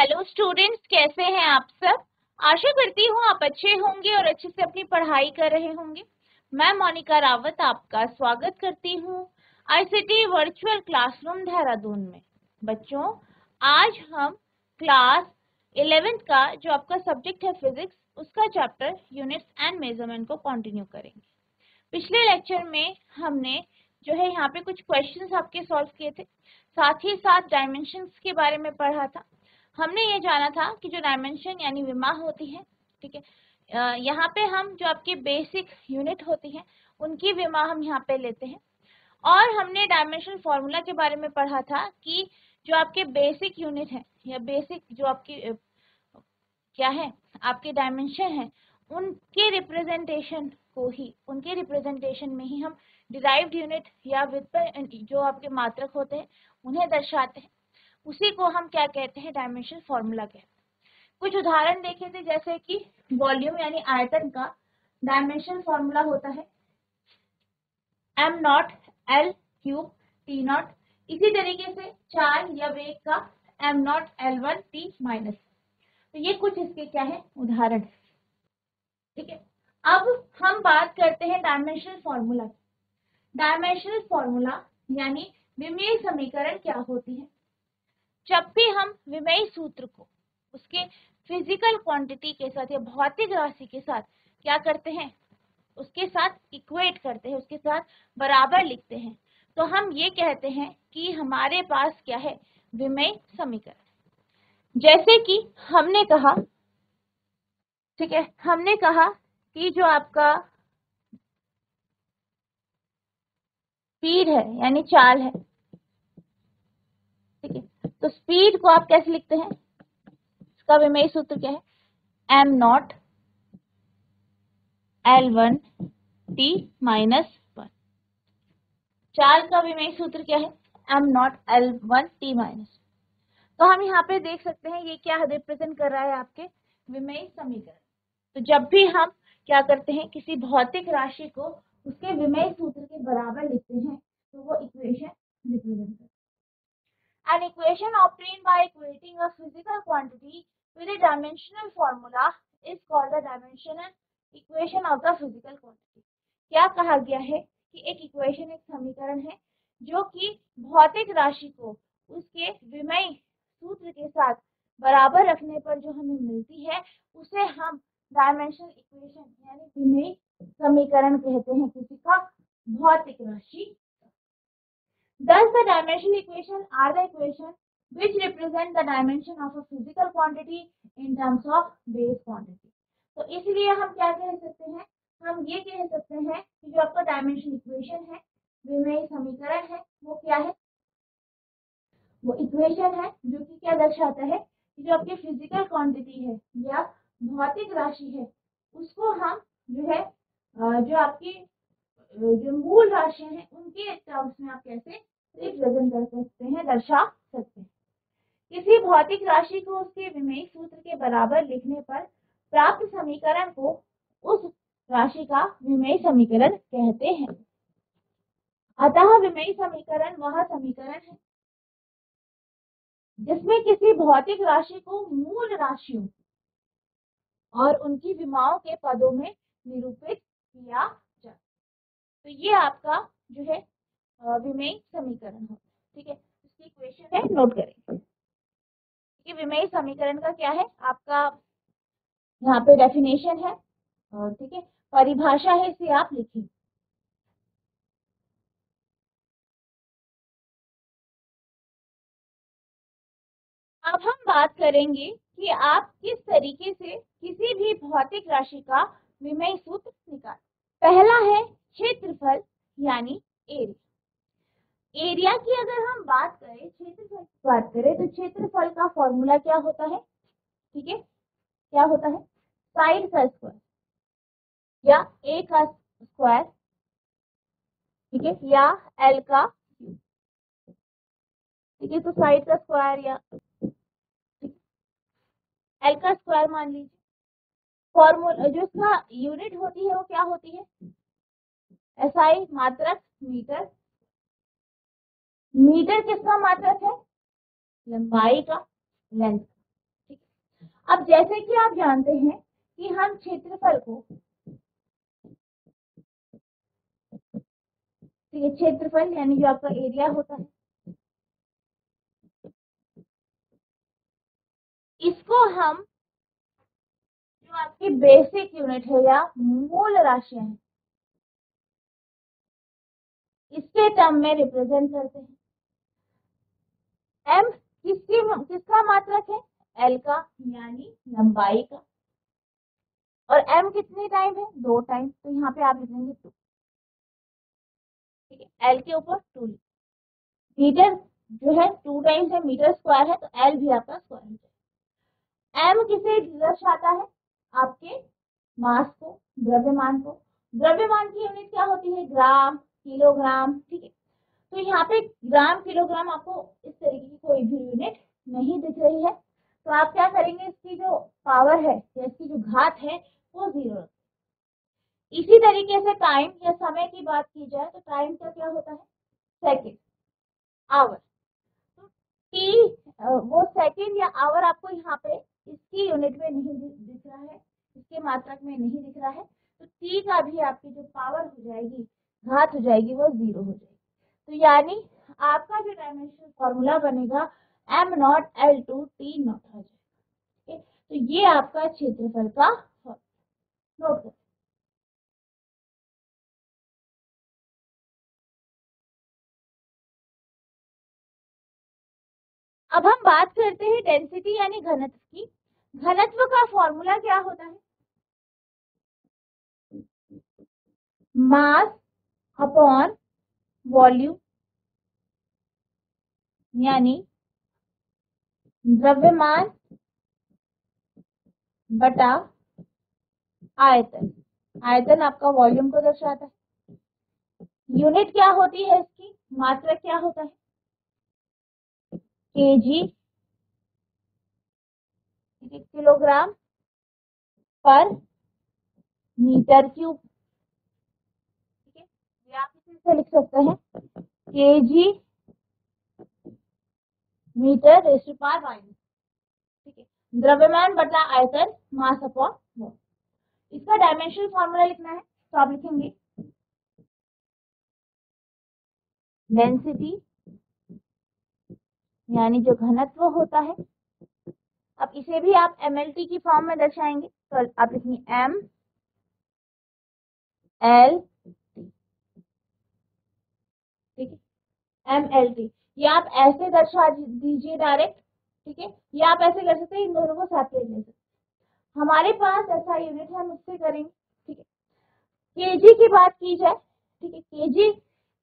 Hello students, कैसे हैं आप सब। आशा करती हूँ आप अच्छे होंगे और अच्छे से अपनी पढ़ाई कर रहे होंगे। मैं मोनिका रावत आपका स्वागत करती हूँ आईसीटी वर्चुअल क्लासरूम देहरादून में। बच्चों, आज हम क्लास 11th का जो आपका सब्जेक्ट है फिजिक्स, उसका चैप्टर यूनिट्स एंड मेजरमेंट को कंटिन्यू करेंगे। पिछले लेक्चर में हमने जो है यहाँ पे कुछ क्वेश्चंस आपके सॉल्व किए थे, साथ ही साथ डायमेंशंस के बारे में पढ़ा था। हमने ये जाना था कि जो डायमेंशन यानी विमा होती है, ठीक है, यहाँ पे हम जो आपके बेसिक यूनिट होती है उनकी विमा हम यहाँ पे लेते हैं। और हमने डायमेंशनल फॉर्मूला के बारे में पढ़ा था कि जो आपके बेसिक यूनिट है या बेसिक जो आपकी क्या है आपके डायमेंशन है, उनके रिप्रेजेंटेशन में ही हम डिराइव्ड यूनिट या व्युत्पन्न जो आपके मात्रक होते हैं उन्हें दर्शाते हैं। उसी को हम क्या कहते हैं, डायमेंशनल फॉर्मूला कहते हैं। कुछ उदाहरण देखे थे, जैसे कि वॉल्यूम यानी आयतन का डायमेंशनल फॉर्मूला होता है m0 l cube t not. इसी तरीके से चाल या वेग का m0 l1 t माइनस। तो ये कुछ इसके क्या है, उदाहरण है। ठीक है, अब हम बात करते हैं डायमेंशनल फॉर्मूला। डायमेंशनल फॉर्मूला यानी विमेय समीकरण क्या होती है। जब भी हम विमेय सूत्र को उसके फिजिकल क्वांटिटी के साथ या भौतिक राशि के साथ क्या करते हैं, उसके साथ इक्वेट करते हैं, उसके साथ बराबर लिखते हैं, तो हम ये कहते हैं कि हमारे पास क्या है, विमेय समीकरण। जैसे कि हमने कहा, ठीक है, हमने कहा कि जो आपका स्पीड है यानी चाल है, ठीक है, तो स्पीड को आप कैसे लिखते हैं, इसका विमेय सूत्र क्या है, m0 l1 t माइनस 1। चाल का विमेय सूत्र क्या है, m0 l1 t माइनस। तो हम यहाँ पे देख सकते हैं ये क्या रिप्रेजेंट कर रहा है, आपके विमेय समीकरण। तो जब भी हम क्या करते हैं, किसी भौतिक राशि को उसके विमेय सूत्र के बराबर लिखते हैं, तो वो इक्वेशन रिप्रेजेंट करता है। An equation obtained by equating a physical quantity with a dimensional formula is called the dimensional equation of the physical quantity। क्या कहा गया है कि एक इक्वेशन, एक समीकरण है जो कि भौतिक राशि को उसके विमेय सूत्र के साथ बराबर रखने पर जो हमें मिलती है, उसे हम डायमेंशनल इक्वेशन यानी विमेय समीकरण कहते हैं, किसी का भौतिक राशि। Thus, the dimensional equation are the equation which represent the dimension of a physical quantity in terms of base quantity। तो इसलिए हम क्या कह सकते हैं, हम ये कह सकते हैं कि जो आपका डायमेंशनल इक्वेशन है, विमेय समीकरण है, वो क्या है, वो इक्वेशन है जो कि क्या दर्शाता है कि जो आपकी फिजिकल क्वांटिटी है या भौतिक राशि है, उसको हम जो है जो आपकी जो मूल राशि है उनके टर्म्स में आप कैसे रिप्रेजेंट कर सकते हैं, दर्शा सकते हैं। किसी भौतिक राशि को उसके विमेय सूत्र के बराबर लिखने पर प्राप्त समीकरण को उस राशि का विमेय समीकरण कहते हैं। अतः विमेय समीकरण वह समीकरण है जिसमें किसी भौतिक राशि को मूल राशियों और उनकी विमाओं के पदों में निरूपित किया जाए। तो ये आपका जो है विमेय समीकरण होता है। ठीक है, इसकी इक्वेशन है, नोट करेंगे कि विमेय समीकरण का क्या है, आपका यहाँ पे डेफिनेशन है, और ठीक है, परिभाषा है, इसे आप लिखें। अब हम बात करेंगे कि आप किस तरीके से किसी भी भौतिक राशि का विमेय सूत्र निकालें। पहला है क्षेत्रफल यानी एरिया। एरिया की अगर हम बात करें, क्षेत्रफल की बात करें, तो क्षेत्रफल का फॉर्मूला क्या होता है, ठीक है, क्या होता है, साइड का स्क्वायर या ए का स्क्वायर, ठीक है, या एल का क्यूब। ठीक है, तो साइड का स्क्वायर या एल का स्क्वायर मान लीजिए। फॉर्मूला जो इसका यूनिट होती है वो क्या होती है, एसआई मात्रक मीटर। मीटर किसका मात्रक है, लंबाई का, लेंथ। अब जैसे कि आप जानते हैं कि हम क्षेत्रफल को, ठीक है, क्षेत्रफल यानी जो आपका एरिया होता है, इसको हम जो आपकी बेसिक यूनिट है या मूल राशियां है, इसके टर्म में रिप्रेजेंट करते हैं। एम किसका मात्रक है? एल का, यानी लंबाई का। और एम कितने टाइम है? 2 टाइम, तो यहाँ पे आप लिखेंगे 2, ठीक है। एल के ऊपर 2, मीटर जो है 2 टाइम्स है, मीटर स्क्वायर है, तो एल भी आपका स्क्वायर हो जाएगा। एम किसे दर्शाता है? आपके मास को, द्रव्यमान को। द्रव्यमान की यूनिट क्या होती है? ग्राम, किलोग्राम, ठीक है। तो यहाँ पे ग्राम, किलोग्राम आपको इस तरीके की कोई भी यूनिट नहीं दिख रही है, तो आप क्या करेंगे, इसकी जो पावर है या इसकी जो घात है वो 0। इसी तरीके से टाइम या समय की बात की जाए तो टाइम का क्या होता है? Second, hour. तो टी, वो सेकंड या आवर आपको यहाँ पे इसकी यूनिट में नहीं दिख रहा है, इसके मात्रक में नहीं दिख रहा है, तो टी का भी आपकी जो पावर हो जाएगी, घात हो जाएगी, वो 0 हो जाएगी। तो यानी आपका जो डायमेंशनल फॉर्मूला बनेगा m nought l two t nought आ जाएगा। तो ये आपका क्षेत्रफल का नोट कर। अब हम बात करते हैं डेंसिटी यानी घनत्व की। घनत्व का फॉर्मूला क्या होता है? मास अपॉन वॉल्यूम, यानी द्रव्यमान बटा आयतन। आयतन आपका वॉल्यूम को दर्शाता है। यूनिट क्या होती है इसकी? मात्रक क्या होता है? Kg, kilogram per metre cube, ठीक है। ये आप इसे लिख सकते हैं kg metre raise to power minus, ठीक है। द्रव्यमान बटा आयतन, मास अपॉन वॉल्यूम। इसका डायमेंशनल फॉर्मूला लिखना है, तो आप लिखेंगे डेंसिटी यानी जो घनत्व होता है। अब इसे भी आप mlt की फॉर्म में दर्शाएंगे, तो आप लिखेंगे m l, ठीक है, mlt। ये आप ऐसे दर्शा दीजिए डायरेक्ट, ठीक है, या आप ऐसे कर सकते हैं, इन दोनों को सेपरेट ले सकते हैं। हमारे पास ऐसा यूनिट है, हम उससे करेंगे, ठीक है। केजी की बात की जाए, ठीक है, केजी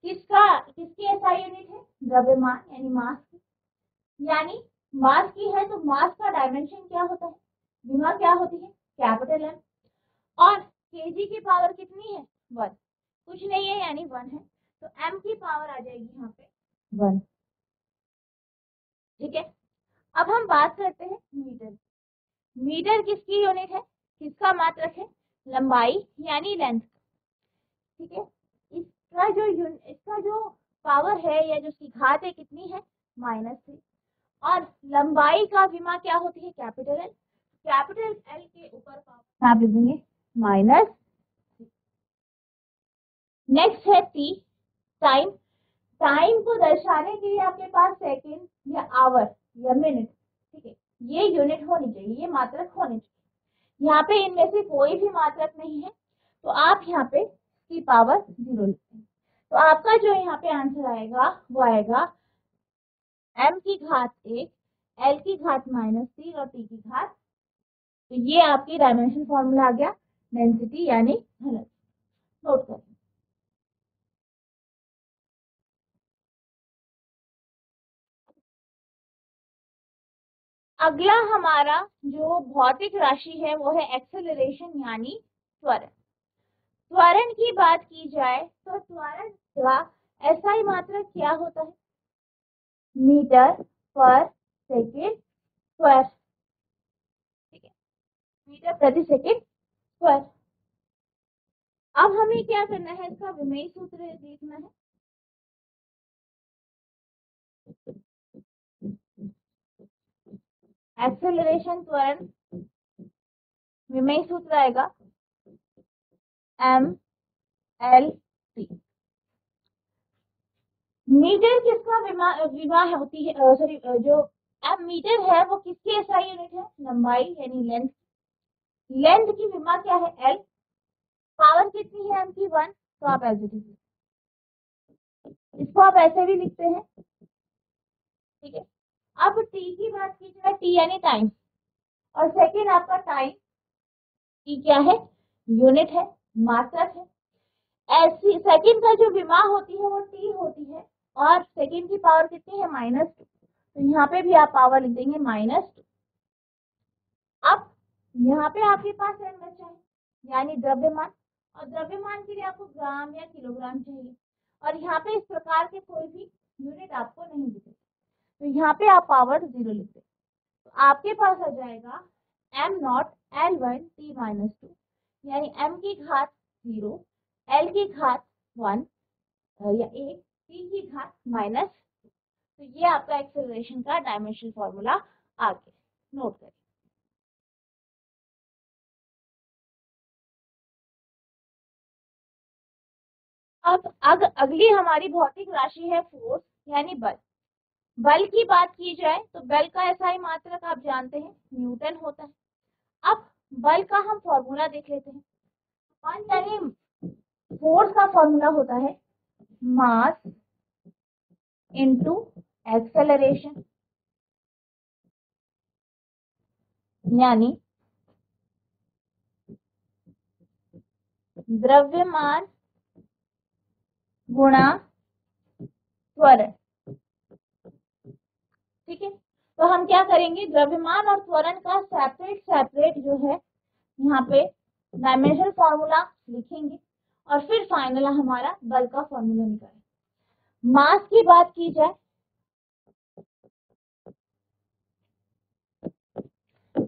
किसकी एसआई यूनिट है? द्रव्यमान यानी मास की, यानी मास की है तो मास का डायमेंशन क्या होता है? विमा क्या होती है? Capital M. और केजी की पावर कितनी है? 1, कुछ नहीं है यानी 1 है, तो m की पावर आ जाएगी यहाँ पे 1, ठीक है। अब हम बात करते हैं मीटर। मीटर किसकी यूनिट है? किसका मात्रक है? लंबाई यानी लेंथ, ठीक है। इसका जो पावर है या जो उसकी घात है कितनी है? -3। और लंबाई का विमा क्या होती है? Capital L. कैपिटल एल के ऊपर पावर आप लिख देंगे -। नेक्स्ट है टी, टाइम। टाइम को दर्शाने के लिए आपके पास सेकंड या आवर या मिनट, ठीक है, ये यूनिट होनी चाहिए, ये मात्रक होनी चाहिए। यहाँ पे इनमें से कोई भी मात्रक नहीं है, तो आप यहाँ पे की पावर 0 लिखते हैं। तो आपका जो यहाँ पे आंसर आएगा वो आएगा m की घात 1, l की घात -3 और t की घात। तो ये आपकी डायमेंशन फॉर्मूला आ गया डेंसिटी यानी घनत्व। नोट करें। अगला हमारा जो भौतिक राशि है वो है एक्सेलरेशन यानी त्वरण। त्वरण की बात की जाए तो त्वरण का एसआई मात्रक क्या होता है? मीटर पर सेकेंड स्क्वायर, ठीक है, मीटर प्रति सेकेंड स्क्वायर। अब हमें क्या करना है? इसका विमेय सूत्र देखना है। एक्सेलरेशन त्वरण विमेय सूत्र आएगा MLT। मीटर किसका विमा होती है, सॉरी, जो एम मीटर है वो किसकी एसआई यूनिट है, लंबाई यानी लेंथ। लेंथ की विमा क्या है, L। पावर कितनी है एम की, 1। तो आप एज इट इज, इसको आप ऐसे भी लिखते हैं, ठीक है। अब टी की बात की जाए, टी यानी टाइम, और सेकेंड आपका टाइम, टी क्या है, यूनिट है, मात्रक है। ऐसी सेकेंड का जो विमा होती है वो टी होती है, और सेकेंड की पावर कितनी है, -2। तो यहाँ पे भी आप पावर लिख देंगे -2। अब यहाँ पे आपके पास एम बचा है, यानी द्रव्यमान, और द्रव्यमान के लिए आपको ग्राम या किलोग्राम चाहिए, और यहाँ पे इस प्रकार के कोई भी यूनिट आपको नहीं दिखे, तो यहाँ पे आप पावर 0 लिख दें। तो आपके पास आ जाएगा m0 L1 T-2, यानी m की घात 0, L की घात 1 या 1, T की घात -। तो ये आपका एक्सेलरेशन का डायमेंशनल फॉर्मूला आ गया, नोट करें। अब अगली हमारी भौतिक राशि है फोर्स, यानी बल। बल की बात की जाए तो बल का एसआई मात्रक आप जानते हैं, न्यूटन होता है। अब बल का हम फॉर्मूला देख लेते हैं। बल यानी फोर्स का फॉर्मूला होता है मास इनटू एक्सेलरेशन, यानी द्रव्यमान गुणा त्वरण, ठीक है। तो हम क्या करेंगे, द्रव्यमान और त्वरण का सेपरेट जो है यहाँ पे डायमेंशनल फॉर्मूला लिखेंगे, और फिर फाइनल हमारा बल का फॉर्मूला निकालेंगे। मास की बात की जाए,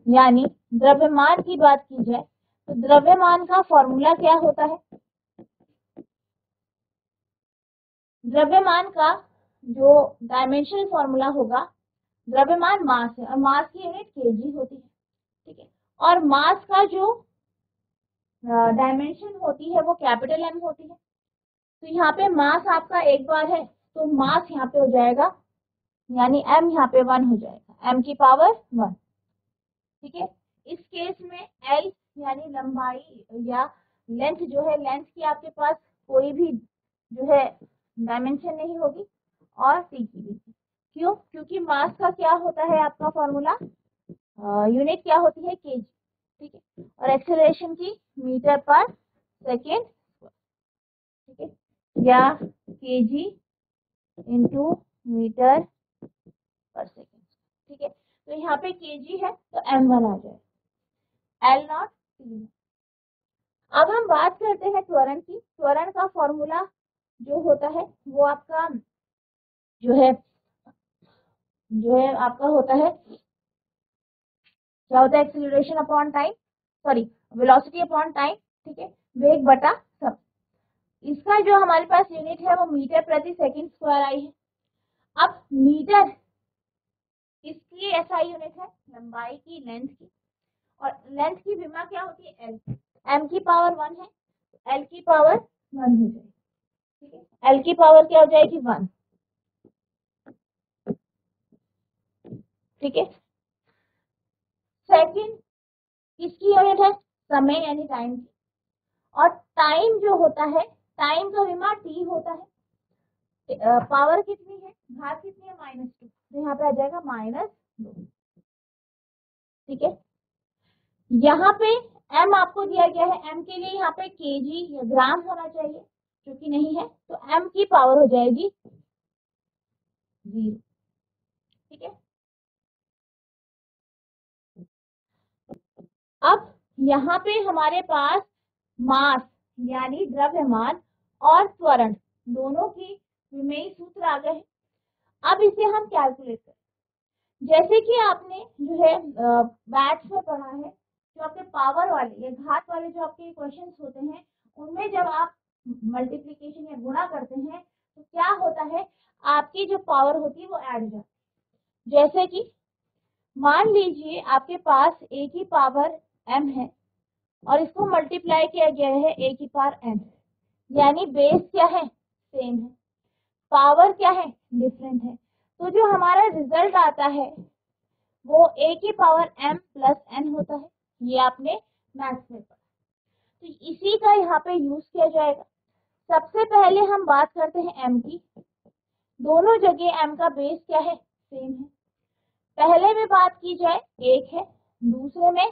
यानी द्रव्यमान की बात की जाए, तो द्रव्यमान का फॉर्मूला क्या होता है, द्रव्यमान का जो डायमेंशनल फॉर्मूला होगा, द्रव्यमान मास है और मास की यूनिट केजी होती है, ठीक है। और मास का जो डायमेंशन होती है वो कैपिटल एम होती है। तो यहाँ पे मास आपका एक बार है, तो मास यहाँ पे हो जाएगा, यानी m यहाँ पे 1 हो जाएगा, m की पावर 1, ठीक है। इस केस में L यानी लंबाई या लेंथ जो है, लेंथ की आपके पास कोई भी जो है डायमेंशन नहीं होगी, और टी की भी। क्यों, क्योंकि मास का क्या होता है आपका फॉर्मूला, यूनिट क्या होती है, केजी, ठीक है, और एक्सेलरेशन की मीटर पर सेकेंड, ठीक है, या केजी इंटू मीटर पर सेकेंड, ठीक है। तो यहाँ पे केजी है तो m1 आ जाए, L0 T। अब हम बात करते हैं त्वरण की। त्वरण का फॉर्मूला जो होता है वो आपका जो है आपका होता है, क्या होता है, acceleration upon time, sorry velocity upon time, ठीक है, वेग बटा समय। इसका जो हमारे पास यूनिट है वो मीटर प्रति सेकंड स्क्वायर आई है। अब मीटर इसकी एसआई यूनिट है, लंबाई की, लेंथ की, और लेंथ की विमा क्या होती है, एल। एम की पावर 1 है, एल की पावर 1 हो जाएगी, ठीक है। एल की पावर क्या हो जाएगी, 1, ठीक है। सेकंड किसकी यूनिट है, समय यानी टाइम की, और टाइम जो होता है, टाइम का विमा टी होता है। पावर कितनी है, घात कितनी है, -2, तो यहाँ पे आ जाएगा -2, ठीक है। यहाँ पे m आपको दिया गया है, m के लिए यहाँ पे केजी या ग्राम होना चाहिए, जो कि नहीं है, तो m की पावर हो जाएगी 0, ठीक है। अब यहाँ पे हमारे पास मास यानी द्रव्यमान और त्वरण दोनों की विमेय सूत्र आ गए हैं। अब इसे हम कैलकुलेट करें, जैसे कि आपने जो है मैथ्स में पढ़ा है, जो आपके पावर वाले या घात वाले जो आपके क्वेश्चंस होते हैं, उनमें जब आप मल्टीप्लिकेशन या गुणा करते हैं तो क्या होता है, आपकी जो पावर होती है वो ऐड हो जाती है। जैसे कि मान लीजिए आपके पास a की पावर m है, और इसको मल्टीप्लाई किया गया है a की पावर n, यानी बेस क्या है, सेम है, पावर क्या है, डिफरेंट है। तो जो हमारा रिजल्ट आता है वो a की पावर m प्लस n होता है। ये आपने मैथ्स में पढ़ा, तो इसी का यहाँ पे यूज किया जाएगा। सबसे पहले हम बात करते हैं m की। दोनों जगह m का बेस क्या है, सेम है। पहले में बात की जाए 1 है, दूसरे में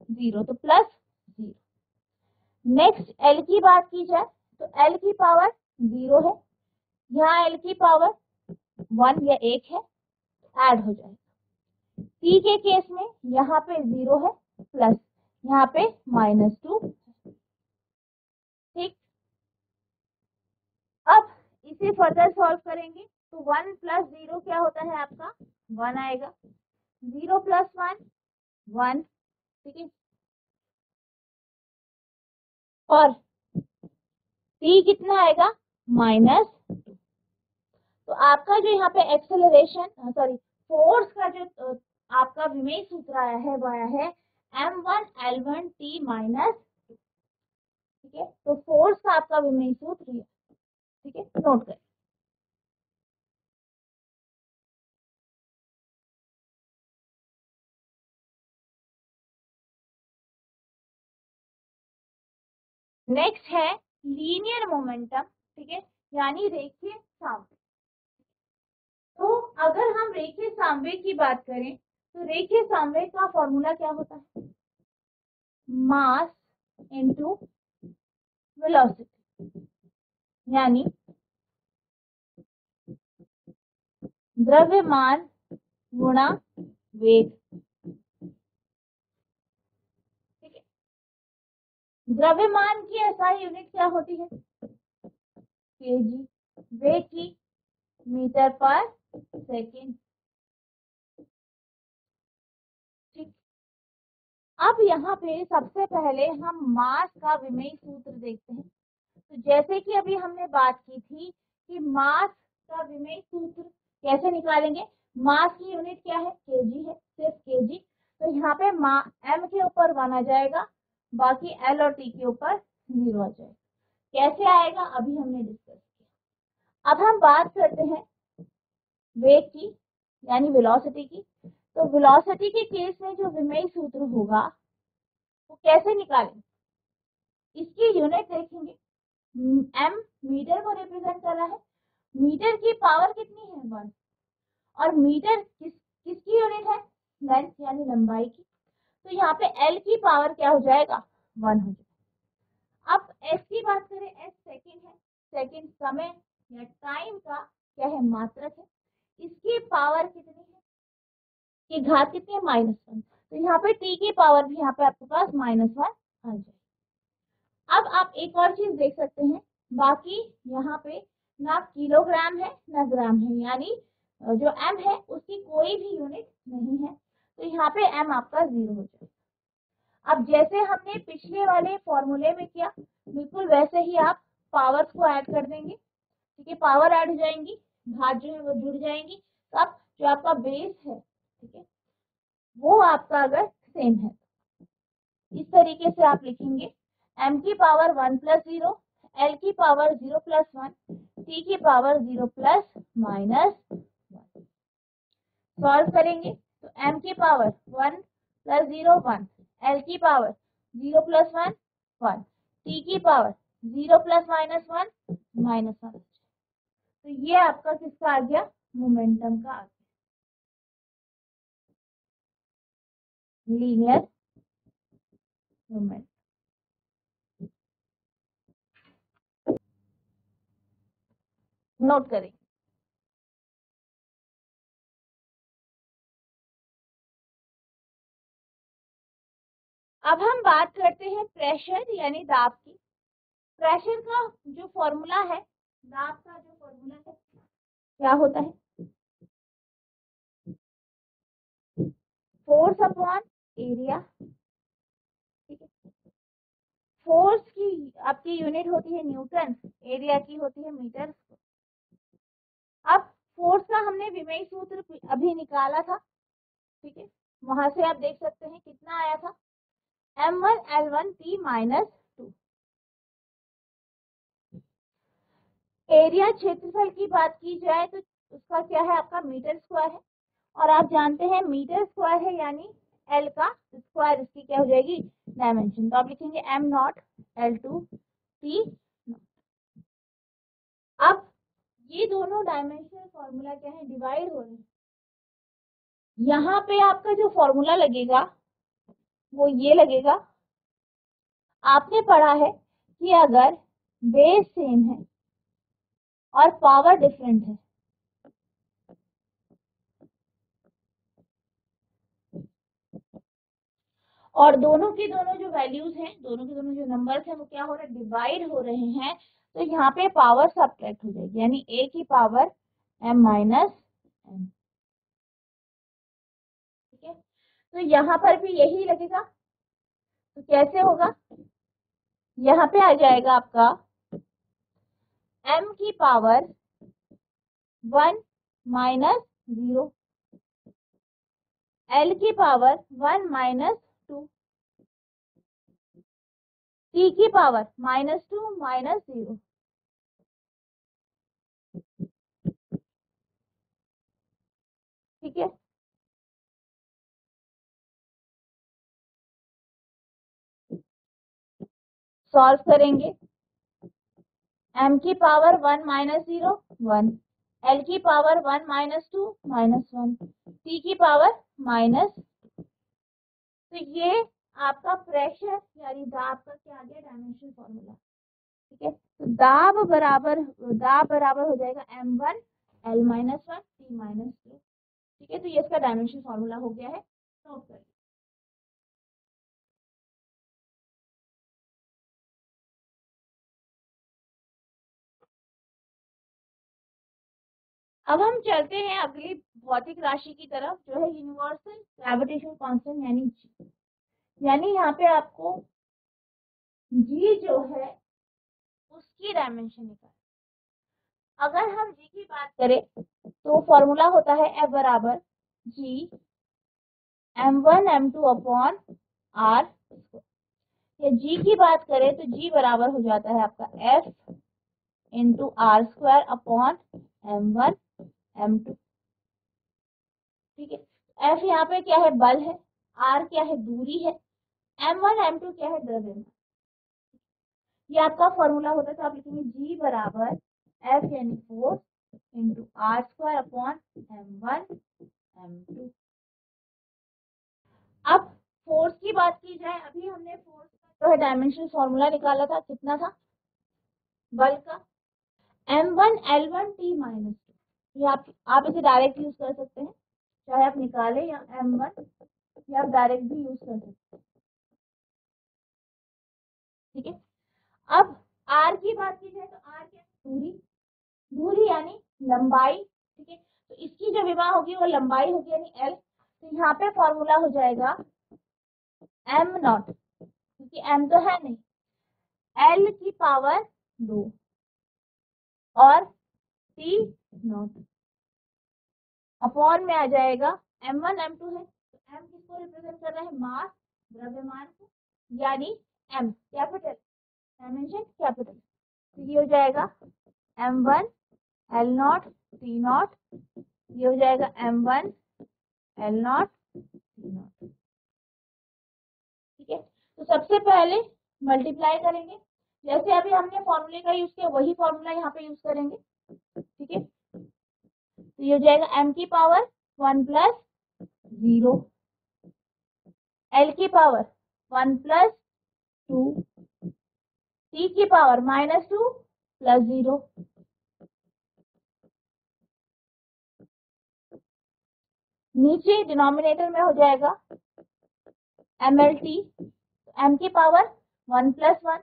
0, तो प्लस 0। नेक्स्ट l की बात की जाए तो l की पावर 0 है, यहाँ l की पावर 1 या 1 है, तो ऐड हो जाएगा। t के केस में यहाँ पे 0 है प्लस यहाँ पे -2। ठीक, अब इसे फर्दर सॉल्व करेंगे तो 1 प्लस 0 क्या होता है आपका, 1 आएगा। 0 प्लस 1 1, ठीक है। और t कितना आएगा, -2। तो आपका जो यहाँ पे एक्सेलरेशन सॉरी फोर्स का जो आपका विमेय सूत्र आया है वो आया है m1L1t माइनस, ठीक है। तो फोर्स का आपका विमेय सूत्र, ठीक है, नोट करें। नेक्स्ट है लीनियर मोमेंटम, ठीक है, यानी रेखीय सांवेग। तो अगर हम रेखीय सांवेग की बात करें तो रेखीय सांवेग का फॉर्मूला क्या होता है, मास इनटू वेलोसिटी, यानी द्रव्यमान गुणा वेग, ठीक है। द्रव्यमान की एसआई यूनिट क्या होती है, केजी, वेग की मीटर पर सेकेंड, ठीक। अब यहाँ पे सबसे पहले हम मास का विमेय सूत्र देखते हैं। तो जैसे कि अभी हमने बात की थी कि मास का विमेय सूत्र कैसे निकालेंगे, मास की यूनिट क्या है, केजी है, सिर्फ केजी। तो यहाँ पे m के ऊपर 1 आ जाएगा, बाकी l और t के ऊपर 0 आ जाएगा। कैसे आएगा अभी हमने डिस्कस किया। अब हम बात करते हैं वेग की, यानी वेलोसिटी की। तो वेलोसिटी के केस में जो विमेय सूत्र होगा वो कैसे निकालेंगे, इसकी यूनिट देखेंगे। m मीटर को रिप्रेजेंट कर रहा है, मीटर की पावर कितनी है, 1। और मीटर किसकी यूनिट है, लेंथ यानी लंबाई की। तो यहाँ पे l की पावर क्या हो जाएगा, 1 हो जाएगा। अब s की बात करें, s सेकंड है, सेकंड समय या टाइम का क्या है, मात्रक है। इसकी पावर कितनी है, की घात कितनी है, -1। तो यहाँ पे t की पावर भी यहाँ पे आपके पास -1 आ जाएगी। अब आप एक और चीज देख सकते हैं, बाकी यहाँ पे ना किलोग्राम है ना ग्राम है, यानी जो m है उसकी कोई भी यूनिट नहीं है। तो यहाँ पे m आपका 0 हो जाएगा। अब जैसे हमने पिछले वाले फॉर्मूले में किया, बिल्कुल वैसे ही आप पावर्स को ऐड कर देंगे, ठीक है। पावर ऐड हो जाएंगी, घात जो है वो जुड़ जाएंगी। तो अब जो आपका बेस है, ठीक है, वो आपका अगर सेम है, इस तरीके से आप लिखेंगे m की पावर 1 प्लस 0, l की पावर 0 प्लस 1, t की पावर 0 प्लस -1। सॉल्व करेंगे तो m की पावर 1 प्लस 0 1, l की पावर 0 प्लस 1 1, t की पावर 0 प्लस -1 -1। तो ये आपका किसका आ गया, मोमेंटम का आ गया, लीनियर मोमेंट। नोट करें। अब हम बात करते हैं प्रेशर यानी दाब की। प्रेशर का जो फॉर्मूला है, दाब का जो फॉर्मूला है क्या होता है, फोर्स अपॉन एरिया, ठीक है। फोर्स की आपकी यूनिट होती है न्यूटन, एरिया की होती है मीटर। अब फोर्स का हमने विमेय सूत्र अभी निकाला था, ठीक है। वहां से आप देख सकते हैं कितना आया था, M1L1T माइनस 2। एरिया क्षेत्रफल की बात की जाए तो उसका क्या है, आपका मीटर स्क्वायर है, और आप जानते हैं मीटर स्क्वायर है यानी L का स्क्वायर, इसकी क्या हो जाएगी, डायमेंशन। तो आप लिखेंगे M0L2T। अब ये दोनों डायमेंशनल फॉर्मूला क्या है, डिवाइड हो रहे हैं। यहाँ पे आपका जो फॉर्मूला लगेगा वो ये लगेगा। आपने पढ़ा है कि अगर बेस सेम है और पावर डिफरेंट है, और दोनों के दोनों जो वैल्यूज हैं, दोनों के दोनों जो नंबर्स हैं वो क्या हो रहे हैं, डिवाइड हो रहे हैं, तो यहाँ पे पावर सब्ट्रैक्ट हो जाएगी, यानी a की पावर m माइनस n। ठीक है, तो यहाँ पर भी यही लगेगा। तो कैसे होगा, यहाँ पे आ जाएगा आपका m की पावर 1 माइनस 0, l की पावर 1 माइनस 2, t की पावर -2 माइनस 0। ठीक है, सॉल्व करेंगे। m की पावर 1 माइनस 0 1, l की पावर 1 माइनस 2 -1, t की पावर माइनस। तो ये आपका प्रेशर यानी दाब का क्या आ गया, डायमेंशन फॉर्मूला। ठीक है, तो दाब बराबर हो जाएगा m1 l minus 1 t minus 2। ठीक है, तो ये इसका डायमेंशन फॉर्मूला हो गया है। नोट करिए। अब हम चलते हैं अगली भौतिक राशि की तरफ, जो है यूनिवर्सल ग्रेविटेशनल कांस्टेंट यानी G। यानी यहाँ पे आपको G जो है उसकी डायमेंशन निकाल। अगर हम G की बात करें तो फॉर्मूला होता है F बराबर G m1 m2 upon r। या G की बात करें तो G बराबर हो जाता है आपका F into R square upon m1 m2। ठीक है, F यहाँ पे क्या है, बल है, R क्या है, दूरी है, m1 m2 क्या है, द्रव्यमान। ये आपका फॉर्मूला होता है। तो आप लिखेंगे G बराबर F यानी force into R square upon m1 m2। अब फोर्स की बात की जाए, अभी हमने फोर्स का जो है डायमेंशन फॉर्मूला निकाला था, कितना था, बल का m1L1T माइनस 2। ये आप इसे डायरेक्ट यूज कर सकते हैं, चाहे आप निकालें या m1, या आप डायरेक्ट भी यूज कर सकते हैं। ठीक है, अब r की बात की जाए तो r क्या है, दूरी, दूरी यानी लंबाई। ठीक है, तो इसकी जो विमा होगी वो लंबाई होगी यानी l। तो यहाँ पे फॉर्मूला हो जाएगा m नॉट, क्योंकि m तो है नहीं, l की पावर 2 और t नॉट अपॉन में आ जाएगा m1 m2 है, तो m किसको रिप्रेजेंट कर रहा है, मास, द्रव्यमान को, यानी m कैपिटल, डायमेंशन कैपिटल। तो ये हो जाएगा m1 l not t not, ये हो जाएगा m1 l not t not. ठीक है, तो सबसे पहले मल्टीप्लाई करेंगे, जैसे अभी हमने फॉर्मूले का यूज किया वही फॉर्मूला यहाँ पे यूज करेंगे। ठीक है, तो ये हो जाएगा m की पावर 1 प्लस 0, l की पावर 1 प्लस 2, t की पावर -2 प्लस 0। नीचे डिनोमिनेटर में हो जाएगा mlt, m की पावर 1 प्लस 1,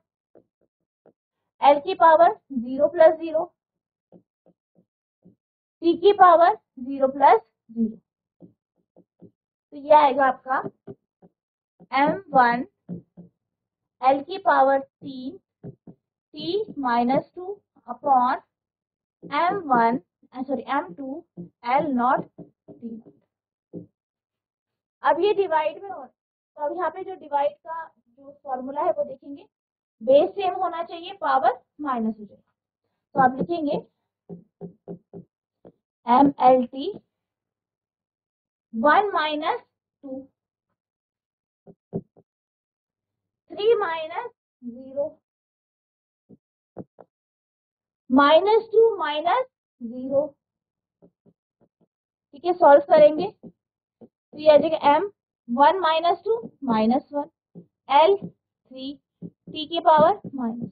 l की पावर 0 प्लस 0, t की पावर 0 प्लस 0। तो ये आएगा आपका m1 l की power 3 t minus 2 upon m2 l not t। अब ये डिवाइड में हो, तो अब यहाँ पे जो डिवाइड का जो फॉर्मूला है वो देखेंगे, बेस सेम होना चाहिए, पावर माइनस हो जाएगा। तो आप लिखेंगे MLT 1 minus 2, 3 minus 0, minus 2 minus 0। ठीक है, सॉल्व करेंगे तो ये आ जाएगा M 1 minus 2 minus 1, L 3, T की पावर माइनस।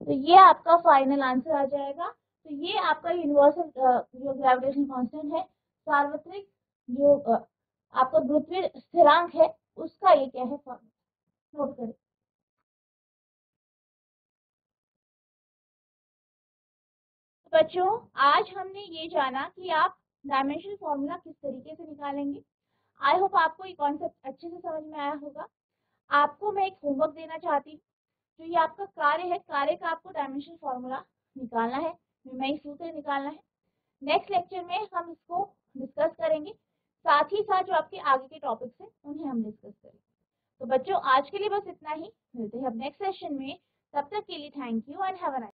तो ये आपका फाइनल आंसर आ जाएगा। तो ये आपका यूनिवर्सल जो ग्रेविटेशन कांस्टेंट है, सार्वत्रिक जो आपका गुरुत्वीय स्थिरांक है, उसका ये क्या है फॉर्मूला, नोट करें। तो बच्चों आज हमने ये जाना कि आप डायमेंशनल फॉर्मूला किस तरीके से निकालेंगे। आई होप आपको ये कॉन्सेप्ट अच्छे से समझ में आया होगा। आपको मैं एक होमवर्क देना चाहती हूँ, जो ये आपका कार्य है, कार्य का आपको डायमेंशनल फॉर्मूला निकालना है, विमेय सूत्र निकालना है। नेक्स्ट लेक्चर में हम इसको डिस्कस करेंगे, साथ ही साथ जो आपके आगे के टॉपिक्स हैं उन्हें हम डिस्कस करेंगे। तो बच्चों आज के लिए बस इतना ही, मिलते हैं अब नेक्स्ट सेशन में। तब तक के लिए thank you and have a nice day.